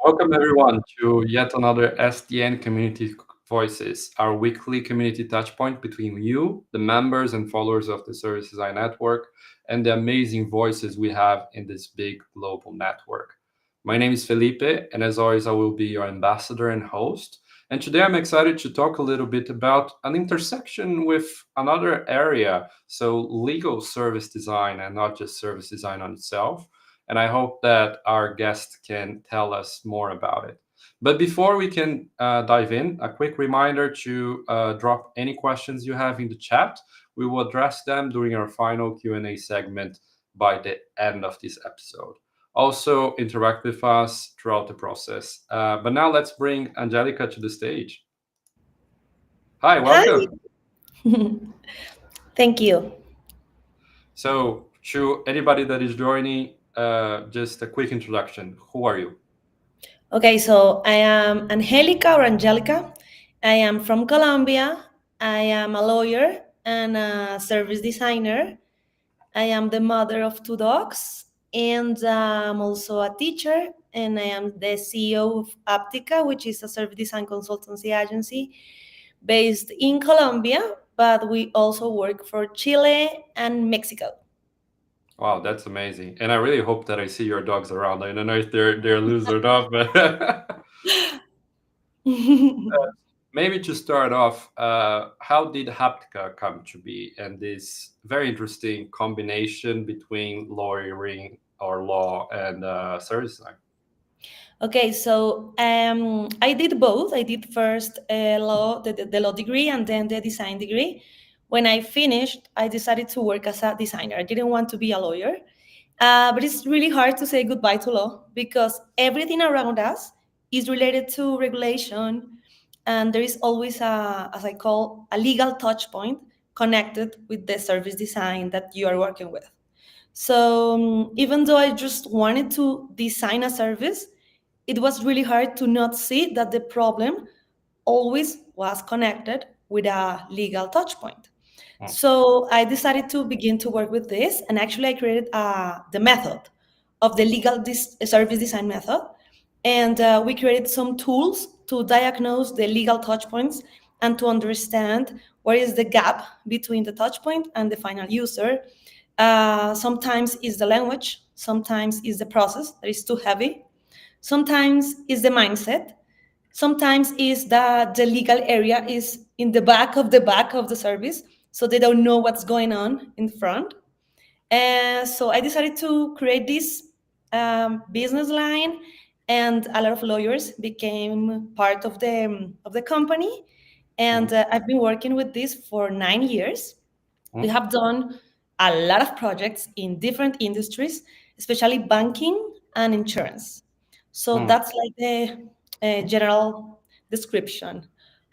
Welcome everyone to yet another SDN Community Voices, our weekly community touchpoint between you, the members and followers of the Service Design Network, and the amazing voices we have in this big global network. My name is Felipe, and as always, I will be your ambassador and host. And today I'm excited to talk a little bit about an intersection with another area, so legal service design and not just service design on itself. And I hope that our guest can tell us more about it. But before we can dive in, a quick reminder to drop any questions you have in the chat. We will address them during our final Q&A segment by the end of this episode. Also, interact with us throughout the process. But now let's bring Angélica to the stage. Hi, welcome. Hi. Thank you. So, to anybody that is joining, just a quick introduction. Who are you? Okay, so I am Angélica. I am from Colombia. I am a lawyer and a service designer. I am the mother of two dogs, and I'm also a teacher. And I am the CEO of HÁPTICA, which is a service design consultancy agency based in Colombia, but we also work for Chile and Mexico. Wow, that's amazing. And I really hope that I see your dogs around. I don't know if they're loose or not, but maybe to start off, how did Haptica come to be and this very interesting combination between lawyering or law and service design? Okay, so I did both. I did first the law degree, and then the design degree. When I finished, I decided to work as a designer. I didn't want to be a lawyer, but it's really hard to say goodbye to law because everything around us is related to regulation, and there is always as I call, a legal touch point connected with the service design that you are working with. So even though I just wanted to design a service, it was really hard to not see that the problem always was connected with a legal touch point. So I decided to begin to work with this, and actually I created the method of the service design method, and we created some tools to diagnose the legal touch points and to understand what is the gap between the touch point and the final user. Sometimes is the language, sometimes is the process that is too heavy, sometimes is the mindset, sometimes is that the legal area is in the back of the service, so they don't know what's going on in front. And so I decided to create this business line, and a lot of lawyers became part of the company. And I've been working with this for 9 years. We have done a lot of projects in different industries, especially banking and insurance. So that's like the general description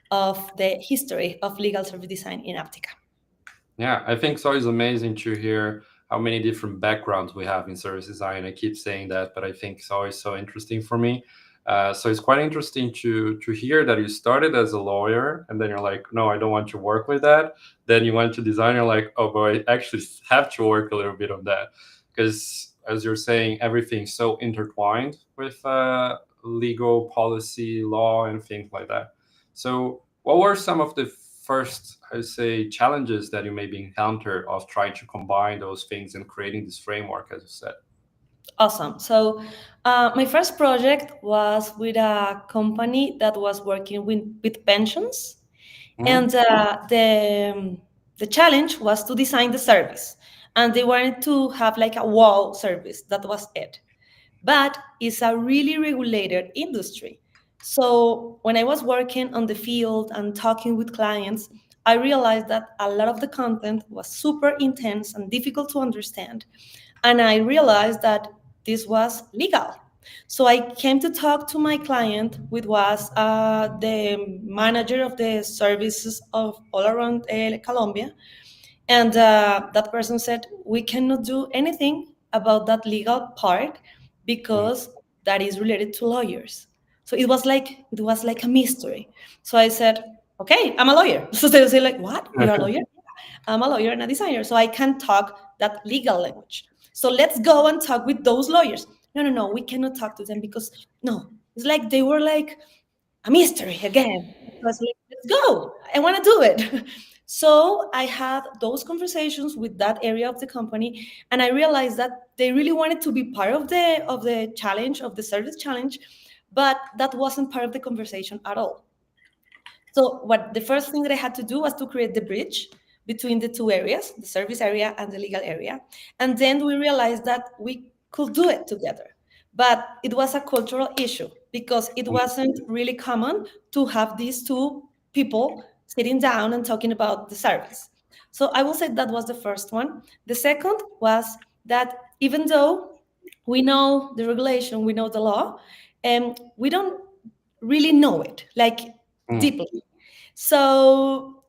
of the history of legal service design in Aptica. Yeah, I think it's always amazing to hear how many different backgrounds we have in service design. I keep saying that, but I think it's always so interesting for me. So it's quite interesting to hear that you started as a lawyer and then you're like, no, I don't want to work with that. Then you went to design, you're like, oh, but I actually have to work a little bit on that. Because as you're saying, everything's so intertwined with legal policy, law, and things like that. So what were some of the first, I would say, challenges that you maybe encountered of trying to combine those things and creating this framework, as you said? Awesome. So my first project was with a company that was working with pensions. And the challenge was to design the service. And they wanted to have like a wow service. That was it. But it's a really regulated industry. So when I was working on the field and talking with clients, I realized that a lot of the content was super intense and difficult to understand. And I realized that this was legal. So I came to talk to my client, which was the manager of the services of all around Colombia. And that person said, we cannot do anything about that legal part because that is related to lawyers. So it was like a mystery. So I said, okay, I'm a lawyer. So they say like, what? You're a lawyer? I'm a lawyer and a designer, so I can talk that legal language. So let's go and talk with those lawyers. No, we cannot talk to them because no, It's like they were like a mystery again. I was like, let's go. I want to do it. So I had those conversations with that area of the company, and I realized that they really wanted to be part of the challenge, of the service challenge, but that wasn't part of the conversation at all. So what the first thing that I had to do was to create the bridge between the two areas, the service area and the legal area. And then we realized that we could do it together. But it was a cultural issue because it wasn't really common to have these two people sitting down and talking about the service. So I will say that was the first one. The second was that even though we know the regulation, we know the law, and we don't really know it like deeply. So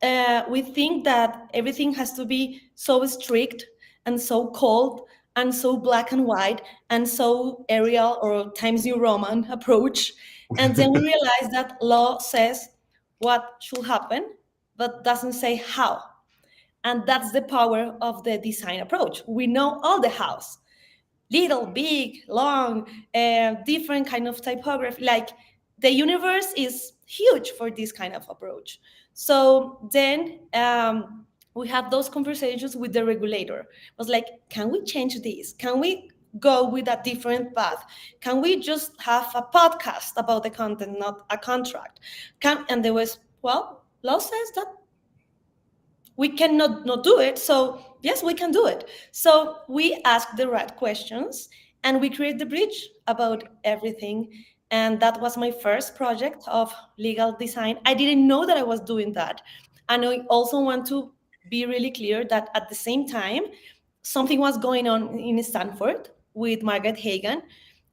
we think that everything has to be so strict and so cold and so black and white and so Arial or Times New Roman approach. And then we realize that law says what should happen, but doesn't say how. And that's the power of the design approach. We know all the hows, little, big, long, different kind of typography. Like the universe is huge for this kind of approach. So then we have those conversations with the regulator. It was like, can we change this? Can we go with a different path? Can we just have a podcast about the content, not a contract? And there was, well, law says that we cannot not do it, so yes, we can do it. So we ask the right questions and we create the bridge about everything. And that was my first project of legal design. I didn't know that I was doing that. And I also want to be really clear that at the same time, something was going on in Stanford with Margaret Hagan,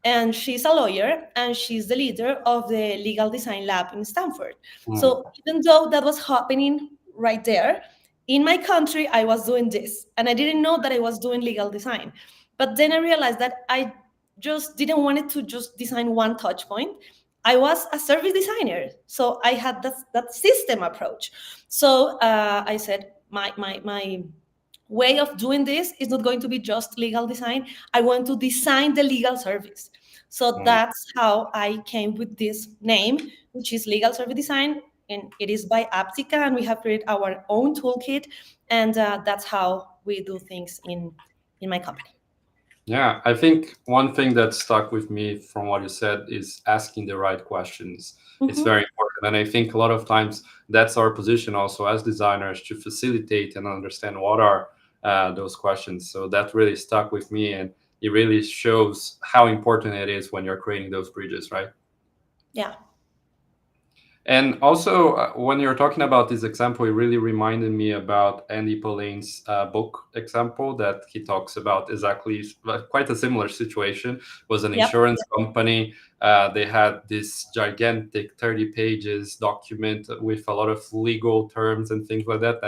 and she's a lawyer and she's the leader of the legal design lab in Stanford. So even though that was happening right there, in my country, I was doing this, and I didn't know that I was doing legal design. But then I realized that I just didn't want it to just design one touch point. I was a service designer, so I had that system approach. So I said, my way of doing this is not going to be just legal design. I want to design the legal service. So that's how I came with this name, which is Legal Service Design, and it is by HÁPTICA, and we have created our own toolkit, and that's how we do things in my company. Yeah, I think one thing that stuck with me from what you said is asking the right questions. It's very important. And I think a lot of times that's our position also as designers, to facilitate and understand what are those questions. So that really stuck with me, and it really shows how important it is when you're creating those bridges, right? Yeah. And also, when you're talking about this example, it really reminded me about Andy Pauline's book example that he talks about exactly quite a similar situation. It was an insurance company. They had this gigantic 30 pages document with a lot of legal terms and things like that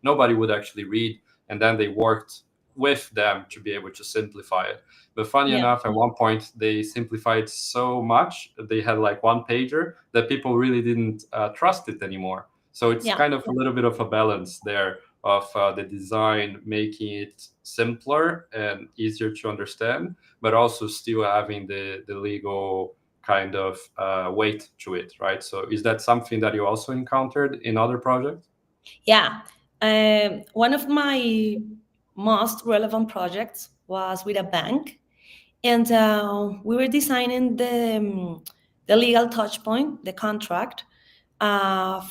nobody would actually read. And then they worked with them to be able to simplify it. But funny enough, at one point they simplified so much, they had like one pager, that people really didn't trust it anymore. So it's kind of a little bit of a balance there of the design, making it simpler and easier to understand, but also still having the legal kind of weight to it, right? So is that something that you also encountered in other projects? Yeah. One of my most relevant projects was with a bank, and we were designing the legal touch point, the contract,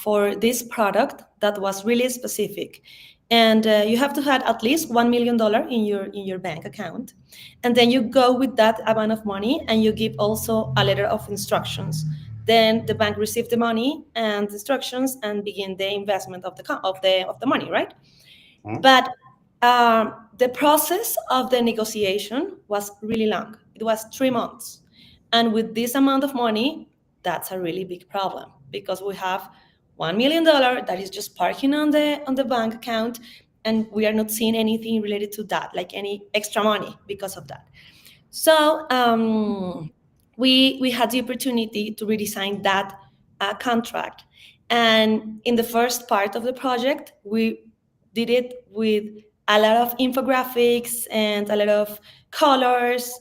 for this product that was really specific. And you have to have at least $1 million in your bank account, and then you go with that amount of money, and you give also a letter of instructions. Then the bank receives the money and instructions and begin the investment of the money, right? But the process of the negotiation was really long. It was 3 months. And with this amount of money, that's a really big problem, because we have $1 million that is just parking on the bank account, and we are not seeing anything related to that, like any extra money because of that. So we had the opportunity to redesign that contract. And in the first part of the project, we did it with a lot of infographics and a lot of colors.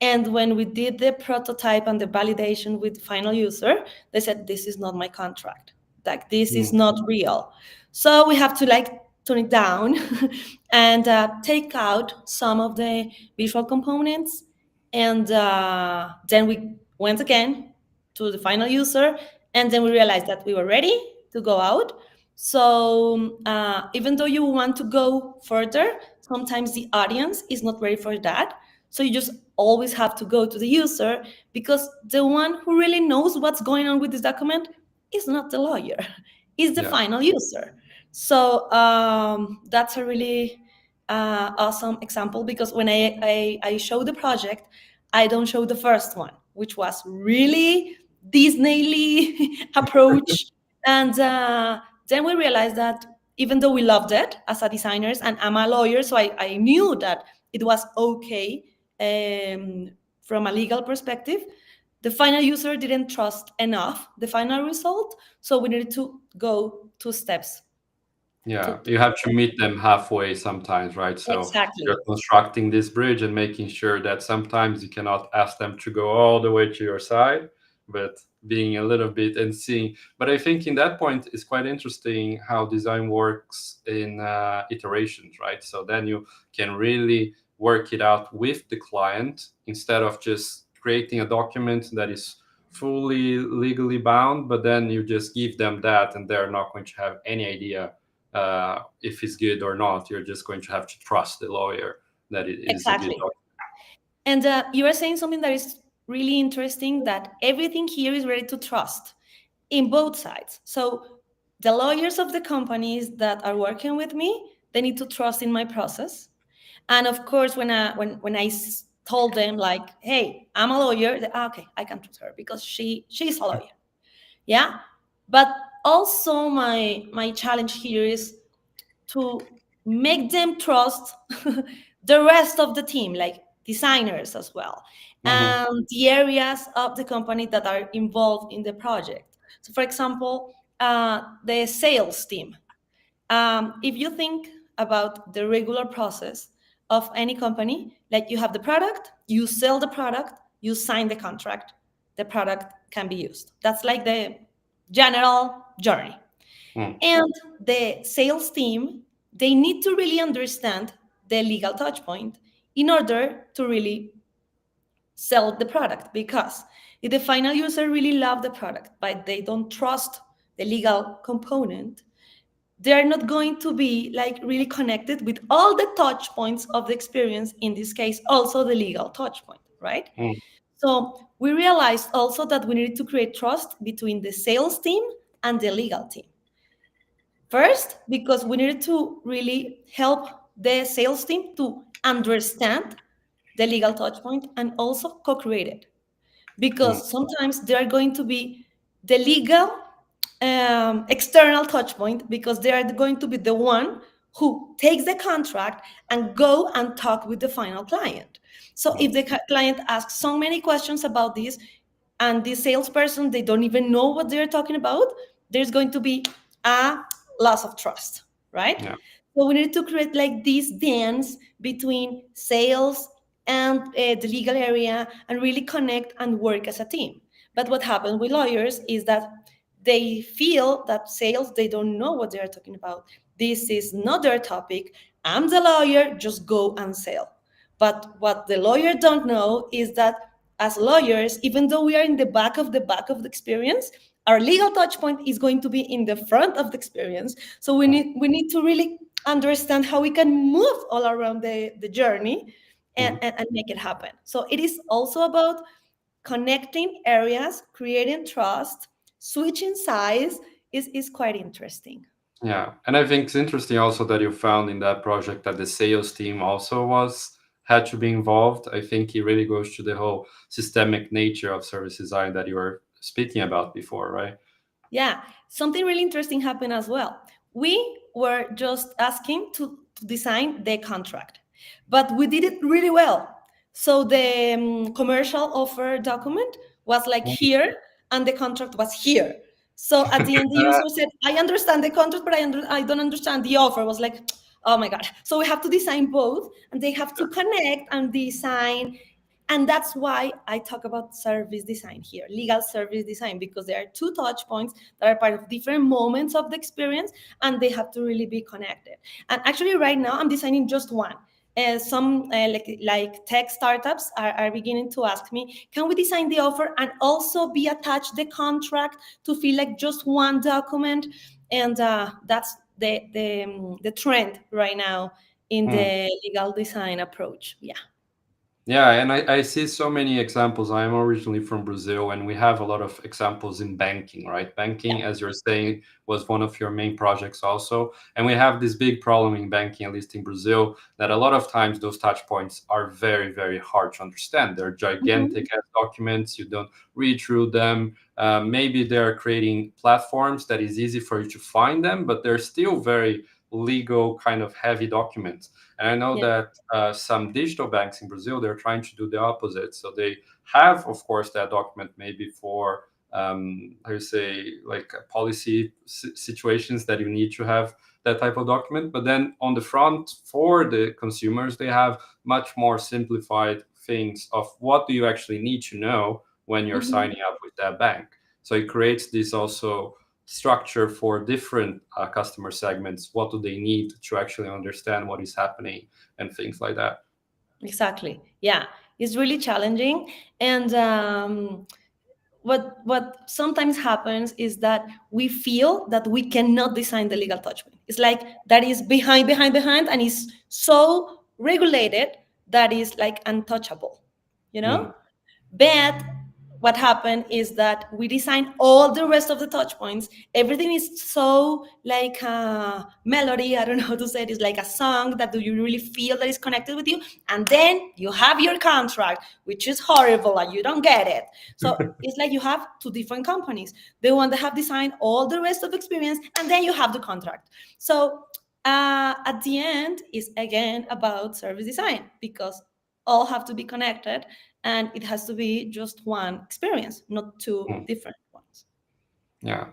And when we did the prototype and the validation with final user, they said, this is not my contract. Like, this is not real. So we have to like tone it down and take out some of the visual components. And then we went again to the final user. And then we realized that we were ready to go out. So even though you want to go further, sometimes the audience is not ready for that. So you just always have to go to the user, because the one who really knows what's going on with this document is not the lawyer, is the final user. So that's a really awesome example, because when I show the project, I don't show the first one, which was really Disney approach. And then we realized that even though we loved it as a designers, and I'm a lawyer, so I knew that it was okay from a legal perspective, the final user didn't trust enough the final result. So we needed to go 2 steps. Yeah, you have to meet them halfway sometimes, right? So Exactly. you're constructing this bridge and making sure that sometimes you cannot ask them to go all the way to your side, but being a little bit and seeing. But I think in that point, it's quite interesting how design works in iterations, right? So then you can really work it out with the client instead of just creating a document that is fully legally bound, but then you just give them that and they're not going to have any idea if it's good or not. You're just going to have to trust the lawyer that it is a good Exactly. document. And you are saying something that is really interesting, that everything here is ready to trust in both sides. So the lawyers of the companies that are working with me, they need to trust in my process. And of course, when I told them like, hey, I'm a lawyer, they, okay, I can trust her because she's a lawyer. Yeah. But also my challenge here is to make them trust the rest of the team, like designers as well, and the areas of the company that are involved in the project. So, for example, the sales team. If you think about the regular process of any company, like you have the product, you sell the product, you sign the contract, the product can be used. That's like the general journey. And the sales team, they need to really understand the legal touch point in order to really sell the product. Because if the final user really love the product, but they don't trust the legal component, they're not going to be like really connected with all the touch points of the experience, in this case also the legal touch point, right? So we realized also that we needed to create trust between the sales team and the legal team. First, because we needed to really help the sales team to understand the legal touch point and also co-create it. Because sometimes they are going to be the legal external touch point, because they are going to be the one who takes the contract and go and talk with the final client. So if the client asks so many questions about this, and the salesperson, they don't even know what they're talking about, there's going to be a loss of trust, right? Yeah. So we need to create like this dance between sales and the legal area, and really connect and work as a team. But what happens with lawyers is that they feel that sales, they don't know what they are talking about. This is not their topic. I'm the lawyer, just go and sell. But what the lawyer don't know is that as lawyers, even though we are in the back of the experience, our legal touch point is going to be in the front of the experience. So we need to really understand how we can move all around the journey and make it happen. So it is also about connecting areas, creating trust, switching size is quite interesting. Yeah, and I think it's interesting also that you found in that project that the sales team also was had to be involved. I think it really goes to the whole systemic nature of service design that you were speaking about before, right? Yeah, something really interesting happened as well. We were just asking to design the contract, but we did it really well. So the commercial offer document was like here, and the contract was here. So at the end, the user said, "I understand the contract, but I don't understand the offer." I was like, "Oh my god!" So we have to design both, and they have to connect and design. And that's why I talk about service design here, legal service design, because there are two touch points that are part of different moments of the experience, and they have to really be connected. And actually, right now, I'm designing just one. Some like tech startups are beginning to ask me, can we design the offer and also be attached the contract to feel like just one document? And that's the trend right now in the legal design approach. Yeah. Yeah, and I see so many examples. I'm originally from Brazil, and we have a lot of examples in banking, right? Banking, as you're saying, was one of your main projects also. And we have this big problem in banking, at least in Brazil, that a lot of times those touch points are very, very hard to understand. They're gigantic as documents. You don't read through them. Maybe they're creating platforms that is easy for you to find them, but they're still very legal kind of heavy documents. And I know Yeah. that some digital banks in Brazil, they're trying to do the opposite. So they have, of course, that document maybe for, how you say, like policy situations that you need to have that type of document. But then on the front for the consumers, they have much more simplified things of what do you actually need to know when you're signing up with that bank. So it creates this also structure for different customer segments. What do they need to actually understand what is happening and things like that? Exactly. Yeah, it's really challenging. And what sometimes happens is that we feel that we cannot design the legal touchpoint. It's like that is behind, and is so regulated that is like untouchable, you know. But what happened is that we design all the rest of the touch points. Everything is so like a melody. I don't know how to say it. It's like a song that do you really feel that is connected with you. And then you have your contract, which is horrible and you don't get it. So it's like you have two different companies. The one that have designed all the rest of the experience, and then you have the contract. So at the end is again about service design, because all have to be connected, and it has to be just one experience, not two Mm. different ones. Yeah.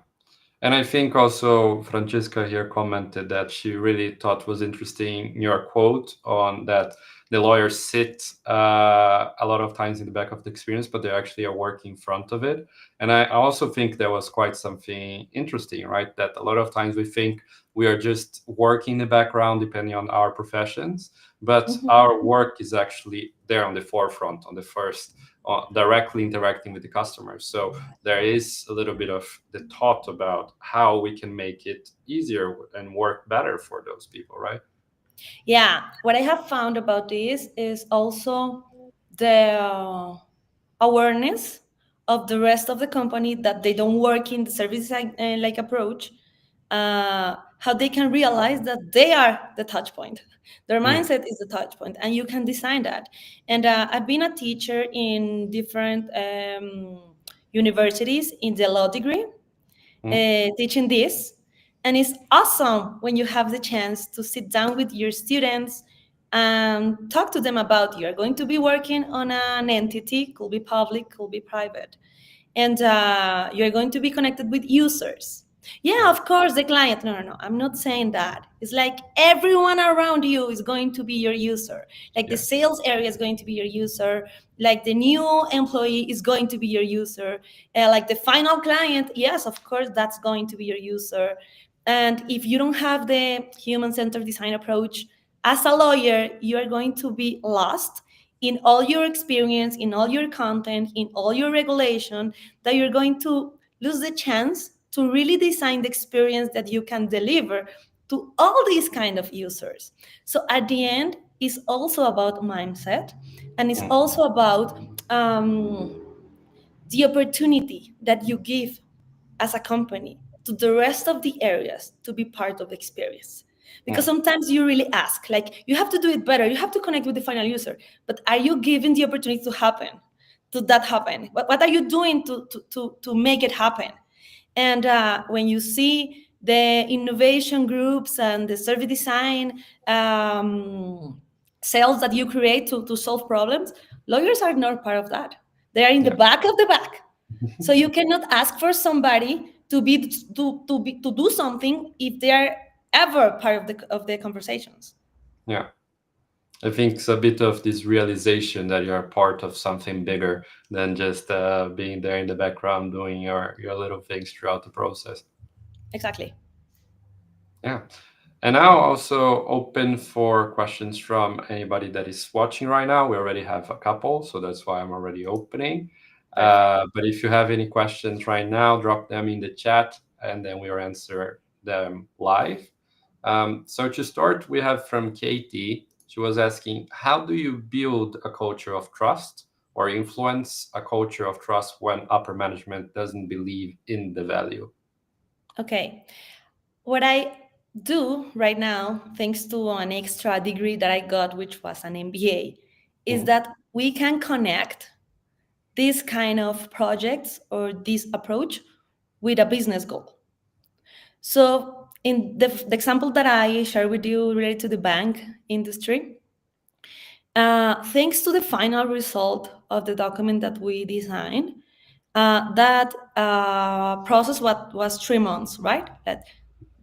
And I think also Francesca here commented that she really thought was interesting your quote on that the lawyers sit a lot of times in the back of the experience, but they actually are working in front of it. And I also think there was quite something interesting, right? That a lot of times we think we are just working in the background depending on our professions, but our work is actually there on the forefront, on the first, directly interacting with the customers. So there is a little bit of the thought about how we can make it easier and work better for those people, right? Yeah, what I have found about this is also the awareness of the rest of the company that they don't work in the service like approach, how they can realize that they are the touch point. Their Mm, mindset is the touch point, and you can design that. And I've been a teacher in different universities in the law degree, mm, teaching this. And it's awesome when you have the chance to sit down with your students and talk to them about you are going to be working on an entity, could be public, could be private, and you're going to be connected with users. Yeah, yeah, of course, the client. No, no, no. I'm not saying that. It's like everyone around you is going to be your user. Like the yeah, sales area is going to be your user. Like the new employee is going to be your user. Like the final client, yes, of course, that's going to be your user. And if you don't have the human-centered design approach, as a lawyer, you are going to be lost in all your experience, in all your content, in all your regulation, that you're going to lose the chance to really design the experience that you can deliver to all these kind of users. So at the end, it's also about mindset, and it's mm, also about the opportunity that you give as a company to the rest of the areas to be part of the experience. Because mm, sometimes you really ask, like, you have to do it better, you have to connect with the final user, but are you giving the opportunity to that happen? What are you doing to make it happen? And when you see the innovation groups and the service design cells that you create to solve problems, lawyers are not part of that. They are in the yeah, back of the back. So you cannot ask for somebody to do something if they are ever part of the conversations. yeah. I think it's a bit of this realization that you're part of something bigger than just being there in the background doing your little things throughout the process. Exactly. Yeah. And now also open for questions from anybody that is watching right now. We already have a couple, so that's why I'm already opening. Perfect. But if you have any questions right now, drop them in the chat and then we'll answer them live. So to start, we have from Katie. She was asking, how do you build a culture of trust or influence a culture of trust when upper management doesn't believe in the value? Okay. What I do right now, thanks to an extra degree that I got, which was an MBA, is Mm, that we can connect this kind of projects or this approach with a business goal. So, in the example that I shared with you related to the bank industry, thanks to the final result of the document that we designed, that process what was 3 months, right? That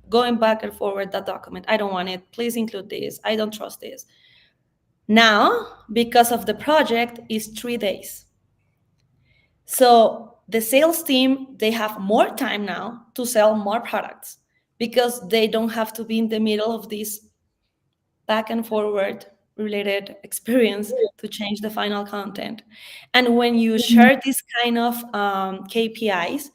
going back and forward that document. I don't want it. Please include this. I don't trust this. Now, because of the project, is 3 days. So the sales team, they have more time now to sell more products because they don't have to be in the middle of this back and forward related experience to change the final content. And when you share this kind of KPIs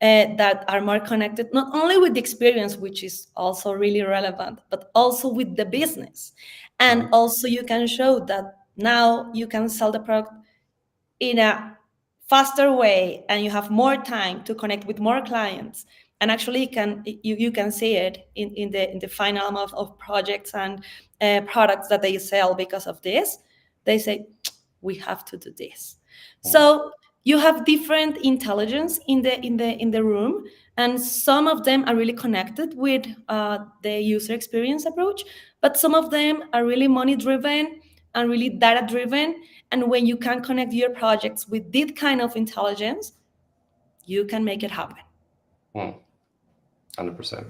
that are more connected, not only with the experience, which is also really relevant, but also with the business. And right. also you can show that now you can sell the product in a faster way and you have more time to connect with more clients, and actually you can see it in the final amount of projects and products that they sell. Because of this, they say we have to do this. Mm, So you have different intelligence in the room, and some of them are really connected with the user experience approach, but some of them are really money driven and really data driven. And when you can connect your projects with this kind of intelligence, you can make it happen. mm. 100%.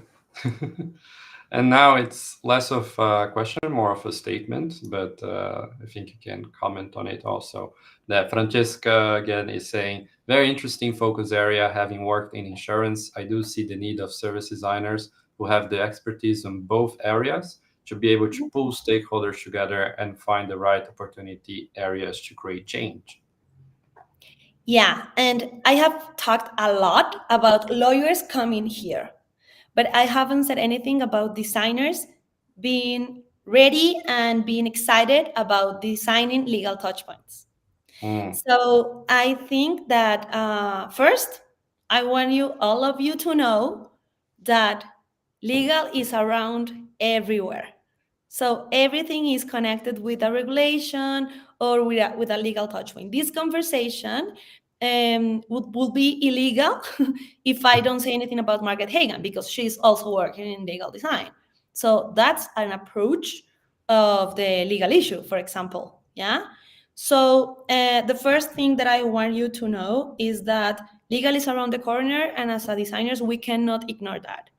And now it's less of a question, more of a statement, but I think you can comment on it also. That Francesca, again, is saying, very interesting focus area. Having worked in insurance, I do see the need of service designers who have the expertise in both areas to be able to pull stakeholders together and find the right opportunity areas to create change. Yeah, and I have talked a lot about lawyers coming here, but I haven't said anything about designers being ready and being excited about designing legal touchpoints. Mm, So I think that first, I want you, all of you, to know that legal is around everywhere. So everything is connected with a regulation or with a legal touchpoint. This conversation would be illegal if I don't say anything about Margaret Hagan, because she's also working in legal design. So that's an approach of the legal issue, for example. Yeah. So the first thing that I want you to know is that legal is around the corner, and as a designers, we cannot ignore that.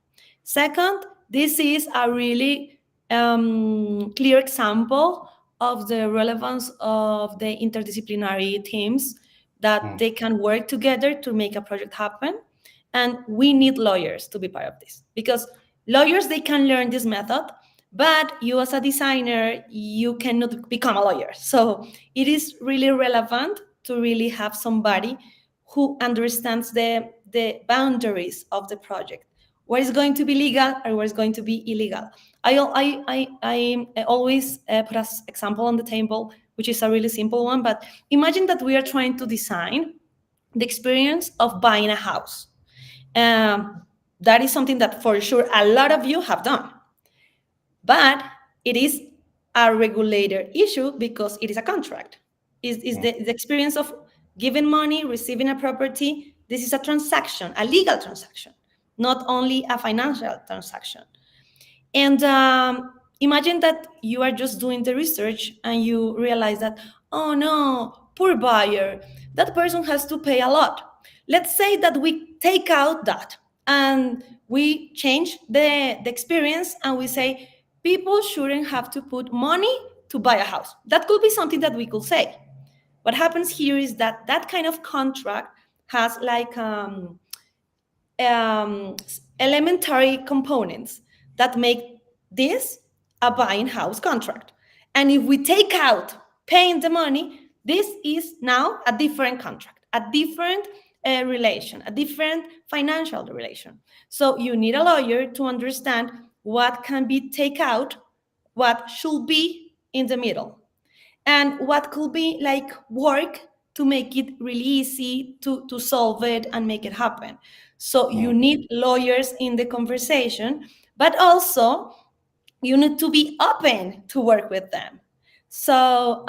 Second, this is a really clear example of the relevance of the interdisciplinary teams, that mm, they can work together to make a project happen. And we need lawyers to be part of this, because lawyers, they can learn this method, but you as a designer, you cannot become a lawyer. So it is really relevant to really have somebody who understands the boundaries of the project, what is going to be legal or what is going to be illegal. I always put an example on the table, which is a really simple one, but imagine that we are trying to design the experience of buying a house. That is something that for sure a lot of you have done, but it is a regulator issue because it is a contract. Is mm, the experience of giving money, receiving a property. This is a transaction, a legal transaction, not only a financial transaction. And imagine that you are just doing the research and you realize that, oh no, poor buyer, that person has to pay a lot. Let's say that we take out that and we change the experience and we say people shouldn't have to put money to buy a house. That could be something that we could say. What happens here is that that kind of contract has like elementary components that make this a buying house contract. And if we take out paying the money, this is now a different contract, a different relation, a different financial relation. So you need a lawyer to understand what can be take out, what should be in the middle, and what could be like work to make it really easy to solve it and make it happen. So you need lawyers in the conversation, but also you need to be open to work with them. So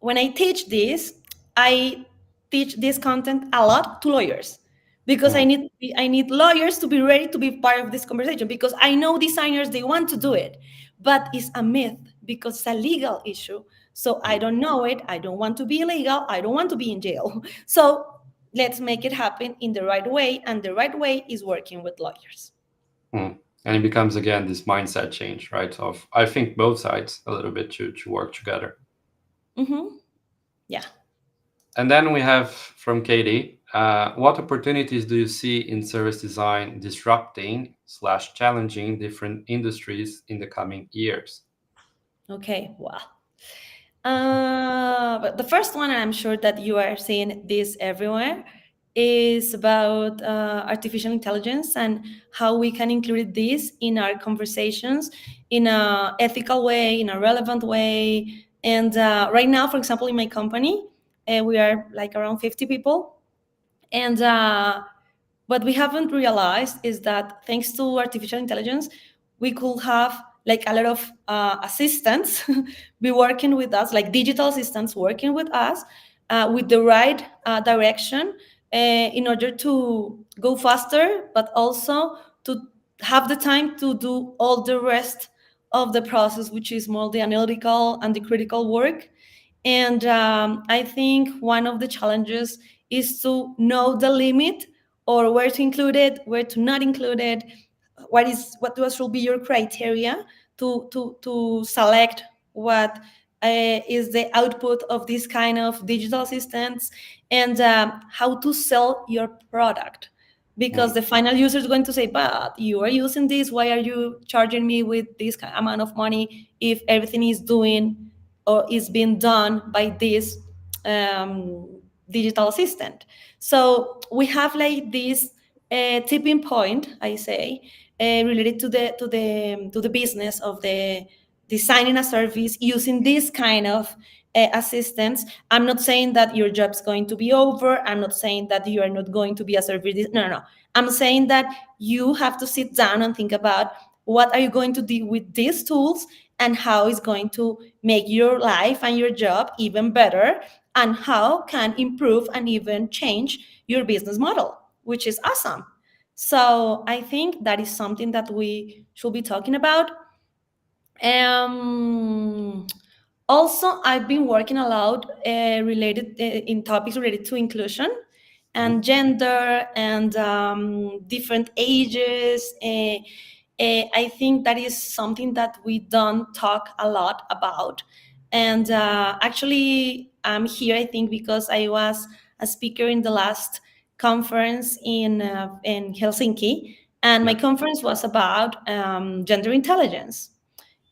when I teach this, I teach this content a lot to lawyers, because I need lawyers to be ready to be part of this conversation, because I know designers, they want to do it, but it's a myth because it's a legal issue. So I don't know it. I don't want to be illegal. I don't want to be in jail. So let's make it happen in the right way, and the right way is working with lawyers. And it becomes, again, this mindset change, right? Of, I think, both sides a little bit to work together. Yeah. And then we have from Katie, what opportunities do you see in service design disrupting / challenging different industries in the coming years? Okay, wow. But the first one, and I'm sure that you are seeing this everywhere, is about artificial intelligence and how we can include this in our conversations in an ethical way, in a relevant way. And right now, for example, in my company, we are like around 50 people. And what we haven't realized is that thanks to artificial intelligence, we could have like a lot of assistants be working with us, like digital assistants working with us with the right direction in order to go faster, but also to have the time to do all the rest of the process, which is more the analytical and the critical work. And I think one of the challenges is to know the limit, or where to include it, where to not include it, what should be your criteria to select what is the output of this kind of digital assistants, and how to sell your product. Because the final user is going to say, but you are using this, why are you charging me with this amount of money if everything is doing or is being done by this digital assistant? So we have like this tipping point, I say, related to the business of the designing a service using this kind of assistance. I'm not saying that your job's going to be over. I'm not saying that you are not going to be a service. No. I'm saying that you have to sit down and think about what are you going to do with these tools, and how it's going to make your life and your job even better, and how can improve and even change your business model, which is awesome. So I think that is something that we should be talking about. Also, I've been working a lot related in topics related to inclusion and gender and different ages. I think that is something that we don't talk a lot about. And actually, I'm here, I think, because I was a speaker in the last conference in Helsinki, and my conference was about gender intelligence.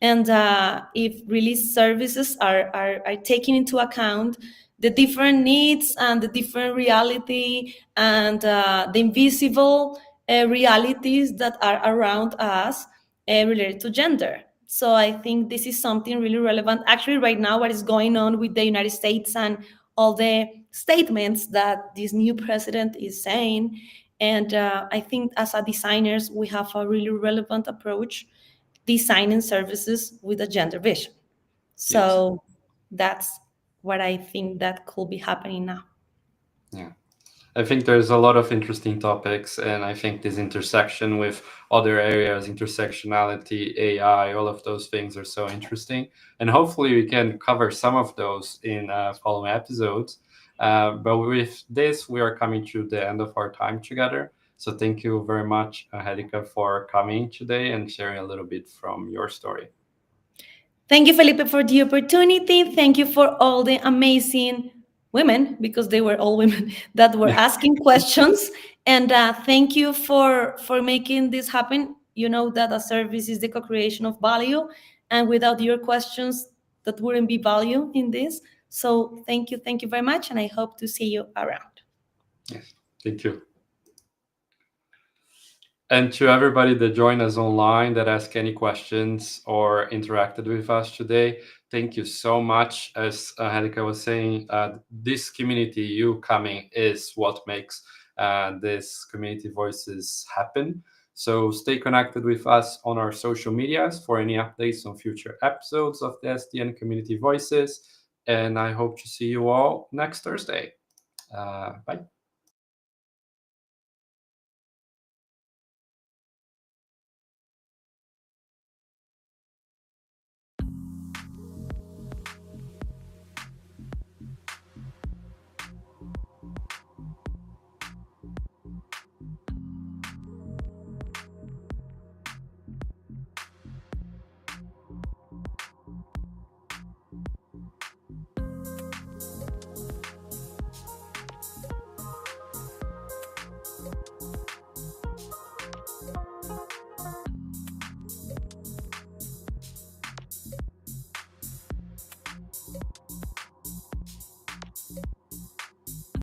And if really services are taking into account the different needs and the different reality and the invisible realities that are around us related to gender. So I think this is something really relevant. Actually, right now, what is going on with the United States and all the statements that this new president is saying. And I think as a designers, we have a really relevant approach designing services with a gender vision. So that's what I think that could be happening now. Yeah. I think there's a lot of interesting topics, and I think this intersection with other areas, intersectionality, AI, all of those things are so interesting. And hopefully we can cover some of those in following episodes. But with this, we are coming to the end of our time together. So thank you very much, Angélica, for coming today and sharing a little bit from your story. Thank you, Felipe, for the opportunity. Thank you for all the amazing women, because they were all women, that were asking questions. And thank you for making this happen. You know that a service is the co-creation of value, and without your questions, that wouldn't be value in this. So thank you very much, and I hope to see you around. Yes, thank you. And to everybody that joined us online, that asked any questions or interacted with us today, thank you so much. As Angélica was saying, this community, you coming, is what makes this community voices happen. So stay connected with us on our social medias for any updates on future episodes of the SDN Community Voices. And I hope to see you all next Thursday. Bye.